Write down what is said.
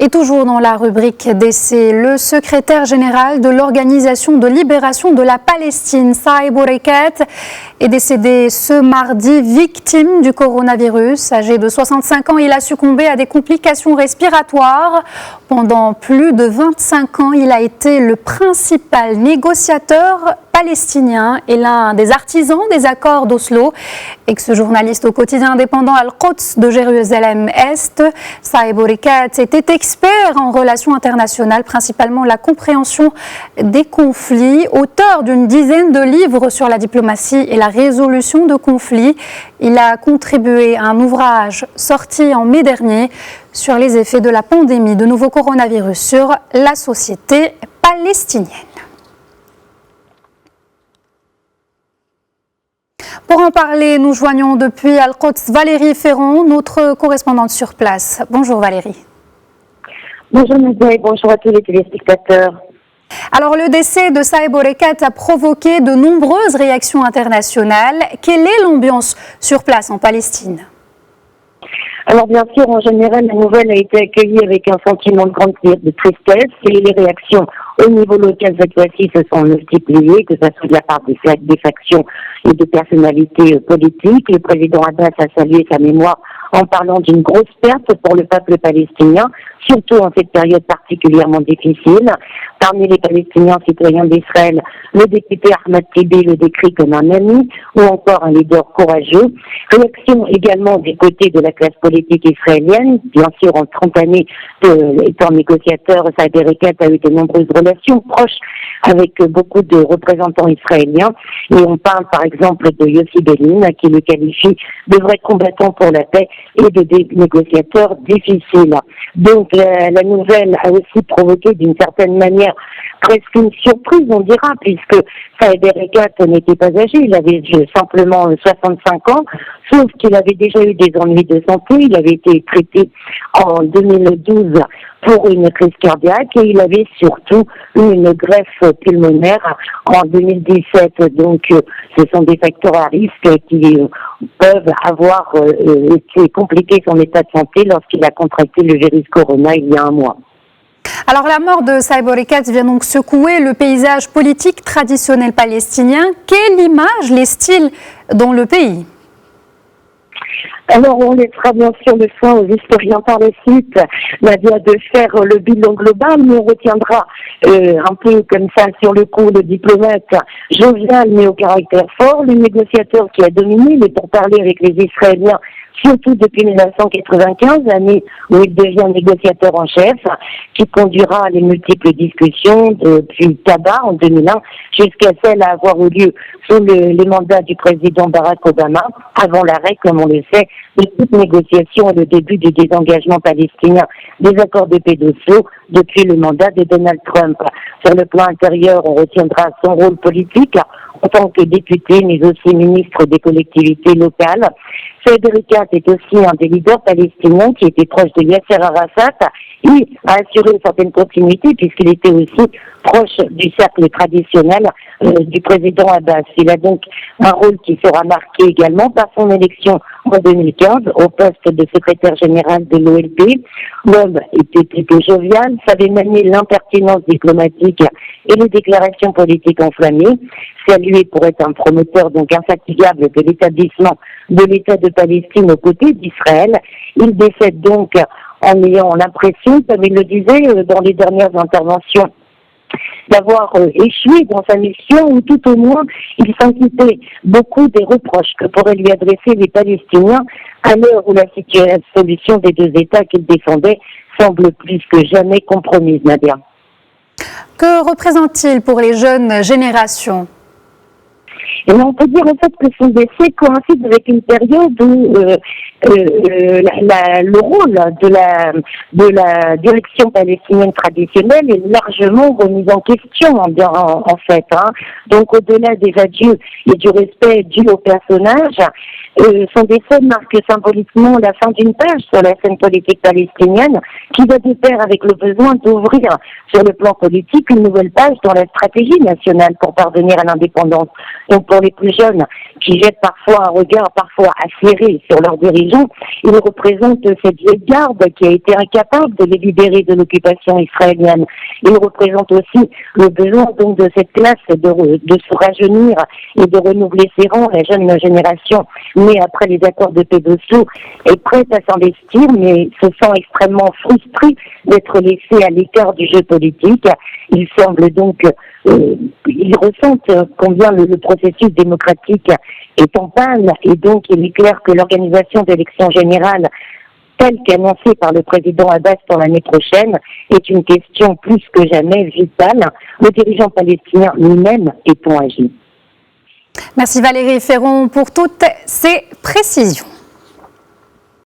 Et toujours dans la rubrique décès, le secrétaire général de l'Organisation de libération de la Palestine, Saeb Erekat, est décédé ce mardi, victime du coronavirus. Âgé de 65 ans, il a succombé à des complications respiratoires. Pendant plus de 25 ans, il a été le principal négociateur palestinien et l'un des artisans des accords d'Oslo. Ex-journaliste au quotidien indépendant Al-Quds de Jérusalem-Est, Saeb Erekat était expert en relations internationales, principalement la compréhension des conflits. Auteur d'une dizaine de livres sur la diplomatie et la résolution de conflits, il a contribué à un ouvrage sorti en mai dernier sur les effets de la pandémie de nouveau coronavirus sur la société palestinienne. Pour en parler, nous joignons depuis Al-Quds Valérie Ferron, notre correspondante sur place. Bonjour Valérie. Bonjour Nadia et bonjour à tous les téléspectateurs. Alors le décès de Saeb Erekat a provoqué de nombreuses réactions internationales. Quelle est l'ambiance sur place en Palestine ? Alors bien sûr, en général, la nouvelle a été accueillie avec un sentiment de grande tristesse et les réactions au niveau local cette fois-ci se sont multipliées, que ce soit de la part des factions et de personnalités politiques. Le président Abbas a salué sa mémoire en parlant d'une grosse perte pour le peuple palestinien, surtout en cette période particulièrement difficile. Parmi les Palestiniens citoyens d'Israël, le député Ahmad Tibi le décrit comme un ami ou encore un leader courageux. Réaction également des côtés de la classe politique israélienne. Bien sûr, en 30 années étant négociateur, Saeb Erekat a eu de nombreuses relations proches avec beaucoup de représentants israéliens. Et on parle par exemple de Yossi Benin, qui le qualifie de vrai combattant pour la paix et de négociateurs difficiles. Donc la nouvelle a aussi provoqué d'une certaine manière presque une surprise, on dira, puisque Saeb Erekat n'était pas âgé, il avait simplement 65 ans, sauf qu'il avait déjà eu des ennuis de santé, il avait été traité en 2012 pour une crise cardiaque et il avait surtout eu une greffe pulmonaire en 2017. Donc ce sont des facteurs à risque qui peuvent avoir compliqué son état de santé lorsqu'il a contracté le virus corona il y a un mois. Alors la mort de Saeb Erekat vient donc secouer le paysage politique traditionnel palestinien. Quelle image laisse-t-il dans le pays ? Alors, on laissera bien sûr le soin aux historiens par la suite, Nadia, de faire le bilan global, mais on retiendra un peu comme ça sur le coup le diplomate jovial mais au caractère fort, le négociateur qui a dominé les pourparlers avec les Israéliens, surtout depuis 1995, l'année où il devient négociateur en chef, qui conduira les multiples discussions depuis Tabar en 2001 jusqu'à celle à avoir eu lieu sous les mandats du président Barack Obama, avant l'arrêt, comme on le sait, de toute négociation et le début du désengagement palestinien des accords de paix d'Oslo depuis le mandat de Donald Trump. Sur le plan intérieur, on retiendra son rôle politique en tant que député, mais aussi ministre des collectivités locales. Saeb Erekat est aussi un des leaders palestiniens qui était proche de Yasser Arafat et a assuré une certaine continuité puisqu'il était aussi proche du cercle traditionnel du président Abbas. Il a donc un rôle qui sera marqué également par son élection en 2015 au poste de secrétaire général de l'OLP. L'homme était plutôt jovial, savait manier l'impertinence diplomatique et les déclarations politiques enflammées. Salué pour être un promoteur donc infatigable de l'établissement de l'État de Palestine aux côtés d'Israël. Il décède donc en ayant l'impression, comme il le disait dans les dernières interventions, d'avoir échoué dans sa mission, ou tout au moins il s'inquiétait beaucoup des reproches que pourraient lui adresser les Palestiniens à l'heure où la solution des deux États qu'il défendait semble plus que jamais compromise, Nadia. Que représente-t-il pour les jeunes générations ? Et on peut dire en fait que son décès coïncide avec une période où le rôle de la direction palestinienne traditionnelle est largement remis en question en fait. Donc au-delà des adieux et du respect dû au personnage, Son décès marque symboliquement la fin d'une page sur la scène politique palestinienne qui va de pair avec le besoin d'ouvrir sur le plan politique une nouvelle page dans la stratégie nationale pour parvenir à l'indépendance. Donc pour les plus jeunes qui jettent parfois un regard parfois acéré sur leurs dirigeants, ils représentent cette vieille garde qui a été incapable de les libérer de l'occupation israélienne. Ils représentent aussi le besoin donc de cette classe de se rajeunir et de renouveler ses rangs. La jeune génération née après les accords de paix d'Oslo est prête à s'investir, mais se sent extrêmement frustrée d'être laissée à l'écart du jeu politique. Il semble donc, ils ressentent combien le processus démocratique est en panne, et donc il est clair que l'organisation d'élections générales telle qu'annoncée par le président Abbas pour l'année prochaine est une question plus que jamais vitale. Le dirigeant palestinien lui-même est agi. Merci Valérie Ferron pour toutes ces précisions.